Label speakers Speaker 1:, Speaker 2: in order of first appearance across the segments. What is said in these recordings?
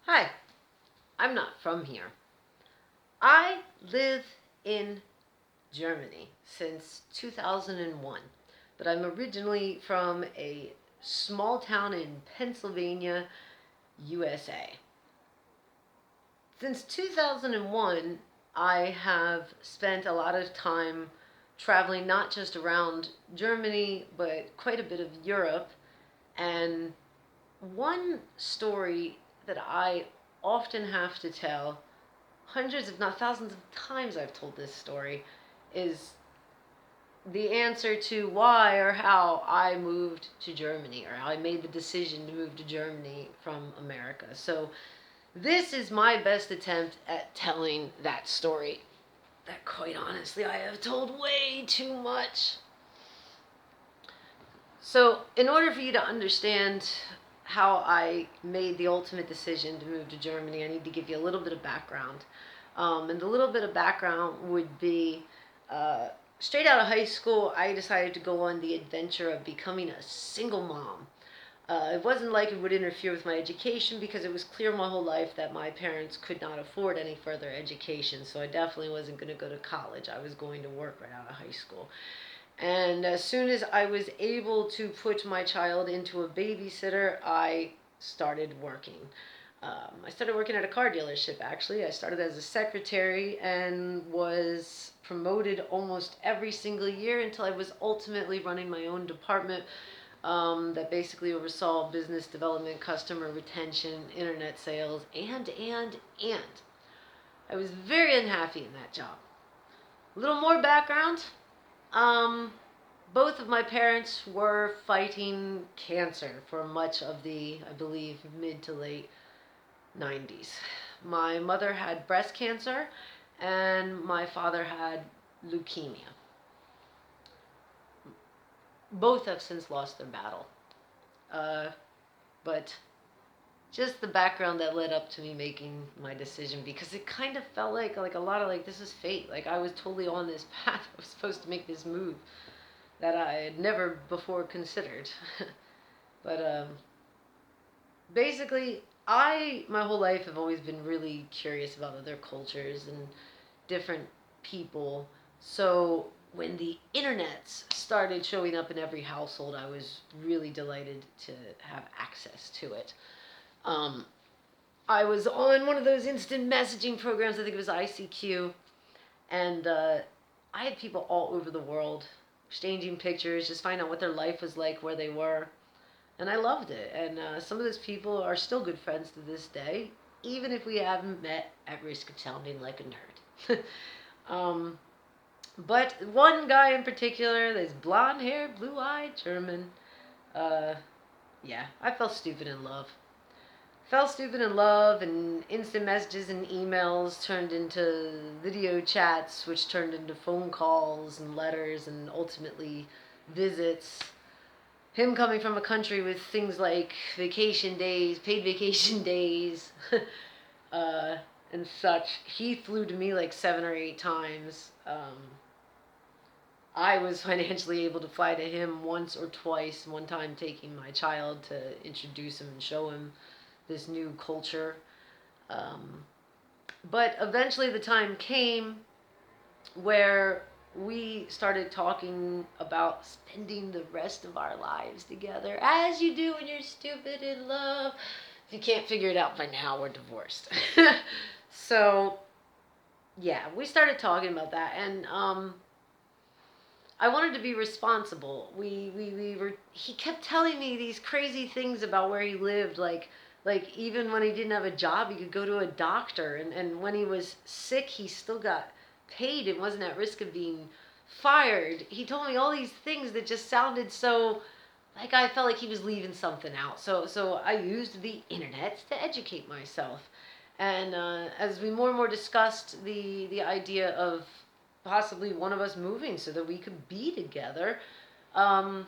Speaker 1: Hi, I'm not from here. I live in Germany since 2001, but I'm originally from a small town in Pennsylvania, USA. Since 2001, I have spent a lot of time traveling not just around Germany, but quite a bit of Europe. And one story that I often have to tell, hundreds if not thousands of times I've told this story, is the answer to why or how I moved to Germany, or how I made the decision to move to Germany from America. So this is my best attempt at telling that story that, quite honestly, I have told way too much. So in order for you to understand how I made the ultimate decision to move to Germany, I need to give you a little bit of background. And the little bit of background would be, straight out of high school, I decided to go on the adventure of becoming a single mom. It wasn't like it would interfere with my education, because it was clear my whole life that my parents could not afford any further education, so I definitely wasn't going to go to college. I was going to work right out of high school. And as soon as I was able to put my child into a babysitter, I started working. I started working at a car dealership, actually. I started as a secretary and was promoted almost every single year until I was ultimately running my own department, that basically oversaw business development, customer retention, internet sales, and. I was very unhappy in that job. A little more background. Um, Both of my parents were fighting cancer for much of the, I believe, mid to late 90s. My mother had breast cancer, and my father had leukemia. Both have since lost their battle. Uh, but just the background that led up to me making my decision, because it kind of felt like a lot of, like, this is fate. Like, I was totally on this path. I was supposed to make this move that I had never before considered. But basically, I, my whole life, have always been really curious about other cultures and different people. So when the internet started showing up in every household, I was really delighted to have access to it. Um, I was on one of those instant messaging programs, I think it was ICQ, and I had people all over the world exchanging pictures, just find out what their life was like where they were. And I loved it. And some of those people are still good friends to this day, even if we haven't met, at risk of sounding like a nerd. um, but one guy in particular, this blonde haired, blue eyed German, uh, yeah, I fell stupid in love. Fell stupid in love, and instant messages and emails turned into video chats, which turned into phone calls and letters and ultimately visits. Him coming from a country with things like vacation days, paid vacation days, uh, and such, he flew to me like 7 or 8 times. I was financially able to fly to him once or twice, one time taking my child to introduce him and show him this new culture. Um, but eventually the time came where we started talking about spending the rest of our lives together, as you do when you're stupid in love. If you can't figure it out by now, we're divorced. So, yeah, we started talking about that, and I wanted to be responsible. We were. He kept telling me these crazy things about where he lived, like even when he didn't have a job, he could go to a doctor, and when he was sick, he still got paid and wasn't at risk of being fired. He told me all these things that just sounded so, like, I felt like he was leaving something out. So I used the internet to educate myself, and as we more and more discussed the idea of possibly one of us moving so that we could be together, um,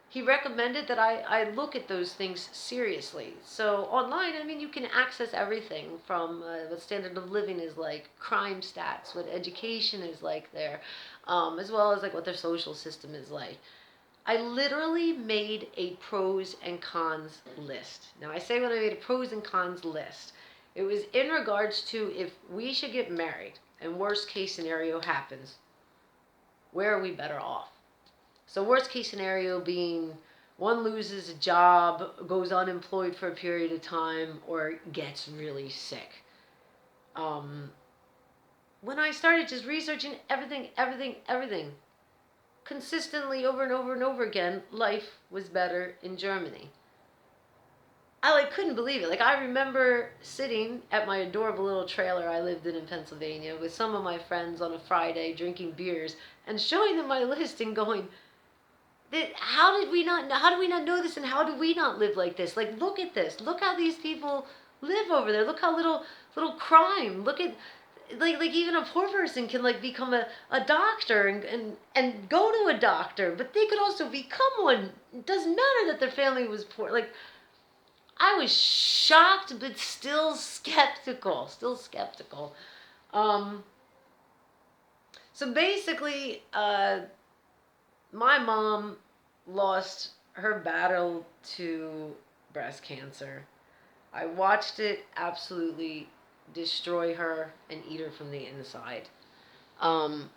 Speaker 1: he recommended that I look at those things seriously. So online, I mean, you can access everything from what standard of living is like, crime stats, what education is like there, as well as like what their social system is like. I literally made a pros and cons list. Now, I say when I made a pros and cons list, it was in regards to if we should get married and worst case scenario happens, where are we better off? So, worst case scenario being one loses a job, goes unemployed for a period of time, or gets really sick. When I started just researching everything, consistently over and over and over again, life was better in Germany. I couldn't believe it. I remember sitting at my adorable little trailer I lived in Pennsylvania with some of my friends on a Friday drinking beers and showing them my list and going, how do we not know this, and how do we not live like this? Look at this. Look how these people live over there. Look how little crime. Look at even a poor person can become a doctor and go to a doctor, but they could also become one. It doesn't matter that their family was poor. I was shocked, but still skeptical. Um, so basically, my mom lost her battle to breast cancer. I watched it absolutely destroy her and eat her from the inside. Um,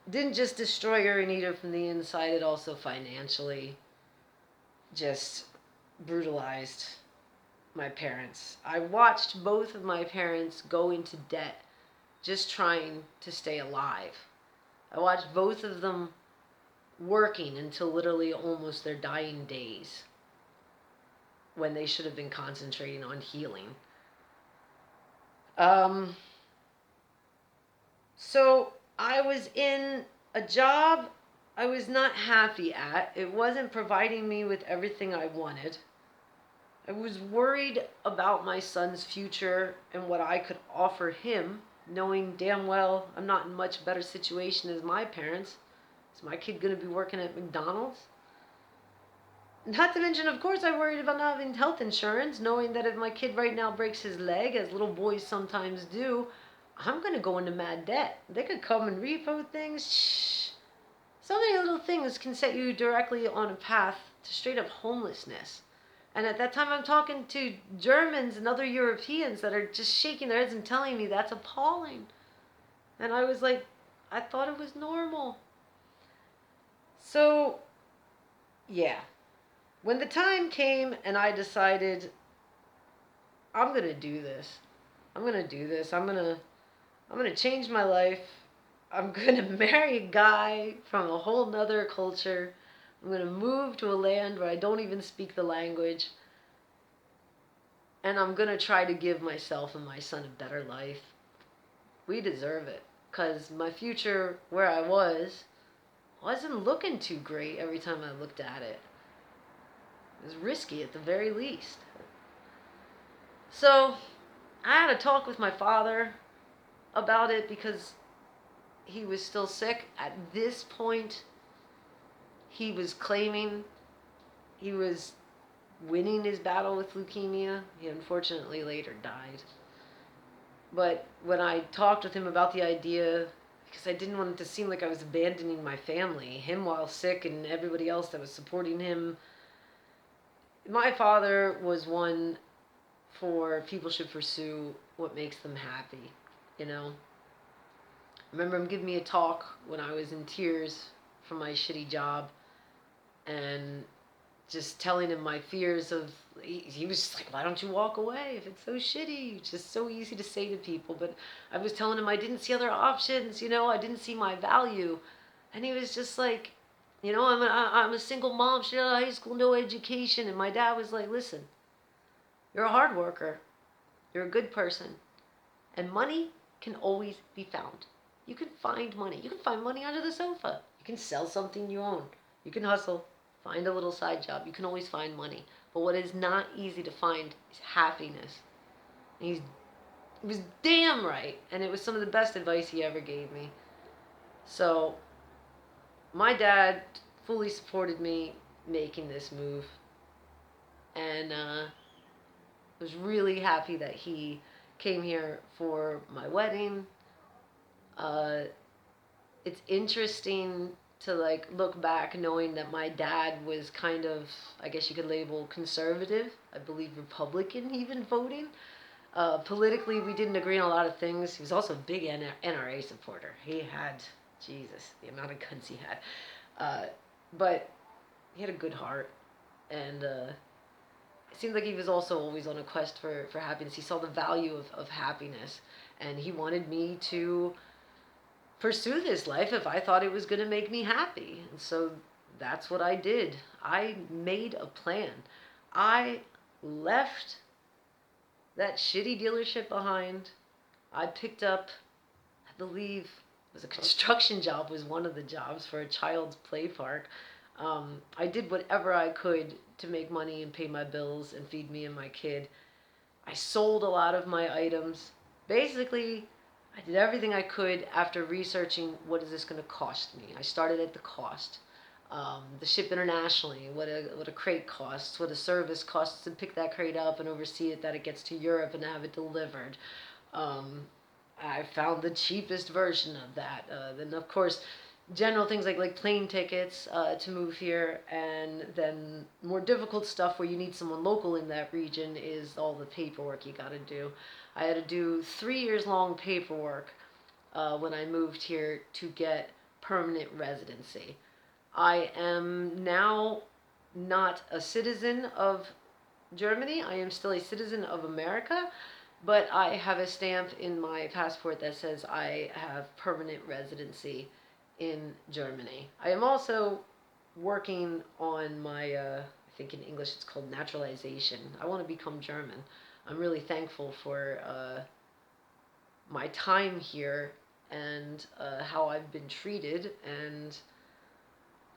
Speaker 1: didn't just destroy her and eat her from the inside, it also financially just brutalized my parents. I watched both of my parents go into debt just trying to stay alive. I watched both of them working until literally almost their dying days when they should have been concentrating on healing. So I was in a job I was not happy at. It wasn't providing me with everything I wanted. I was worried about my son's future and what I could offer him, knowing damn well I'm not in much better situation as my parents. Is my kid going to be working at McDonald's? Not to mention, of course, I worried about not having health insurance, knowing that if my kid right now breaks his leg, as little boys sometimes do, I'm going to go into mad debt. They could come and repo things. Shh. So many little things can set you directly on a path to straight up homelessness. And at that time, I'm talking to Germans and other Europeans that are just shaking their heads and telling me that's appalling. And I was like, I thought it was normal. So, yeah. When the time came and I decided, I'm going to do this. I'm going to change my life. I'm going to marry a guy from a whole nother culture. I'm going to move to a land where I don't even speak the language. And I'm going to try to give myself and my son a better life. We deserve it. Because my future, where I wasn't looking too great every time I looked at it. It was risky at the very least. So, I had a talk with my father about it because he was still sick. At this point, he was claiming he was winning his battle with leukemia. He unfortunately later died. But when I talked with him about the idea, because I didn't want it to seem like I was abandoning my family, him while sick and everybody else that was supporting him, my father was one for people should pursue what makes them happy, you know? I remember him giving me a talk when I was in tears from my shitty job and just telling him my fears of, he was just like, why don't you walk away if it's so shitty? It's just so easy to say to people. But I was telling him I didn't see other options, I didn't see my value. And he was just like, I'm a single mom, straight out of high school, no education. And my dad was like, listen, you're a hard worker. You're a good person. And money can always be found. You can find money. You can find money under the sofa. You can sell something you own. You can hustle. Find a little side job. You can always find money. But what is not easy to find is happiness. And he was damn right. And it was some of the best advice he ever gave me. So, my dad fully supported me making this move. And was really happy that he came here for my wedding. It's interesting to like look back knowing that my dad was kind of, I guess you could label conservative, I believe Republican even voting. Politically, we didn't agree on a lot of things. He was also a big NRA supporter. He had, Jesus, the amount of guns he had. But he had a good heart, and it seemed like he was also always on a quest for happiness. He saw the value of happiness, and he wanted me to pursue this life if I thought it was going to make me happy. And so that's what I did. I made a plan. I left that shitty dealership behind. I picked up, I believe, it was a construction job, was one of the jobs for a child's play park. I did whatever I could to make money and pay my bills and feed me and my kid. I sold a lot of my items. Basically, I did everything I could after researching what is this going to cost me. I started at the cost. The ship internationally, what a crate costs, what a service costs to pick that crate up and oversee it, that it gets to Europe and have it delivered. I found the cheapest version of that. Then, of course, general things like plane tickets to move here, and then more difficult stuff where you need someone local in that region is all the paperwork you got to do. I had to do 3 years long paperwork when I moved here to get permanent residency. I am now not a citizen of Germany. I am still a citizen of America, but I have a stamp in my passport that says I have permanent residency in Germany. I am also working on my, I think in English it's called naturalization. I want to become German. I'm really thankful for my time here and how I've been treated. And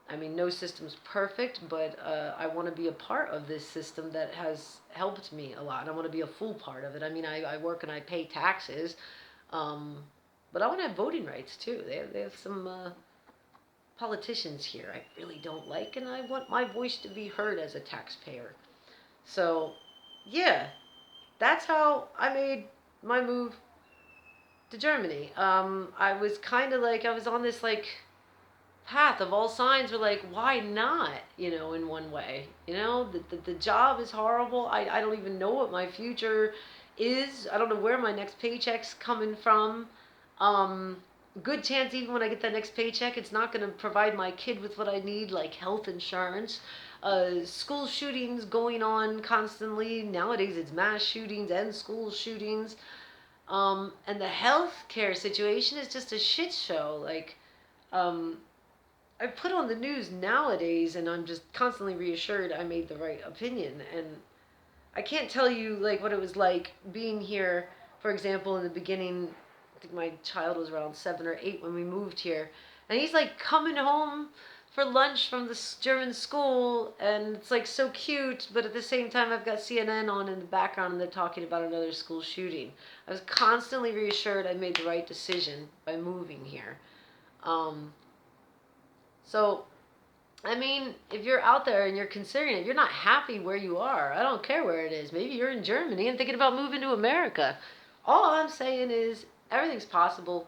Speaker 1: I mean, no system's perfect, but I want to be a part of this system that has helped me a lot. I want to be a full part of it. I mean, I work and I pay taxes, but I want to have voting rights too. They have some politicians here I really don't like, and I want my voice to be heard as a taxpayer. So, yeah, that's how I made my move to Germany. I was kind of like, I was on this like path of all signs were like, why not, in one way, the job is horrible. I don't even know what my future is. I don't know where my next paycheck's coming from. Good chance even when I get that next paycheck, it's not going to provide my kid with what I need, like health insurance. School shootings going on constantly. Nowadays it's mass shootings and school shootings. And the healthcare situation is just a shit show. Like, I put on the news nowadays, and I'm just constantly reassured I made the right opinion. And I can't tell you like what it was like being here. For example, in the beginning, I think my child was around 7 or 8 when we moved here, and he's like coming home for lunch from the German school, and it's like so cute. But at the same time, I've got CNN on in the background, and they're talking about another school shooting. I was constantly reassured I made the right decision by moving here. So, I mean, if you're out there and you're considering it, you're not happy where you are. I don't care where it is. Maybe you're in Germany and thinking about moving to America. All I'm saying is everything's possible.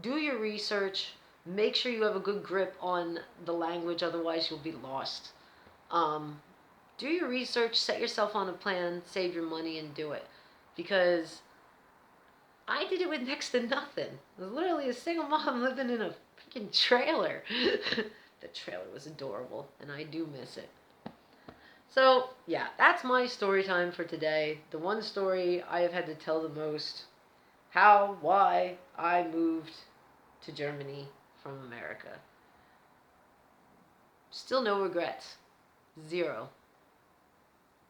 Speaker 1: Do your research. Make sure you have a good grip on the language, otherwise you'll be lost. Do your research, set yourself on a plan, save your money, and do it. Because I did it with next to nothing. I was literally a single mom living in a freaking trailer. The trailer was adorable, and I do miss it. So, yeah, that's my story time for today. The one story I have had to tell the most. Why I moved to Germany from America. Still no regrets. 0.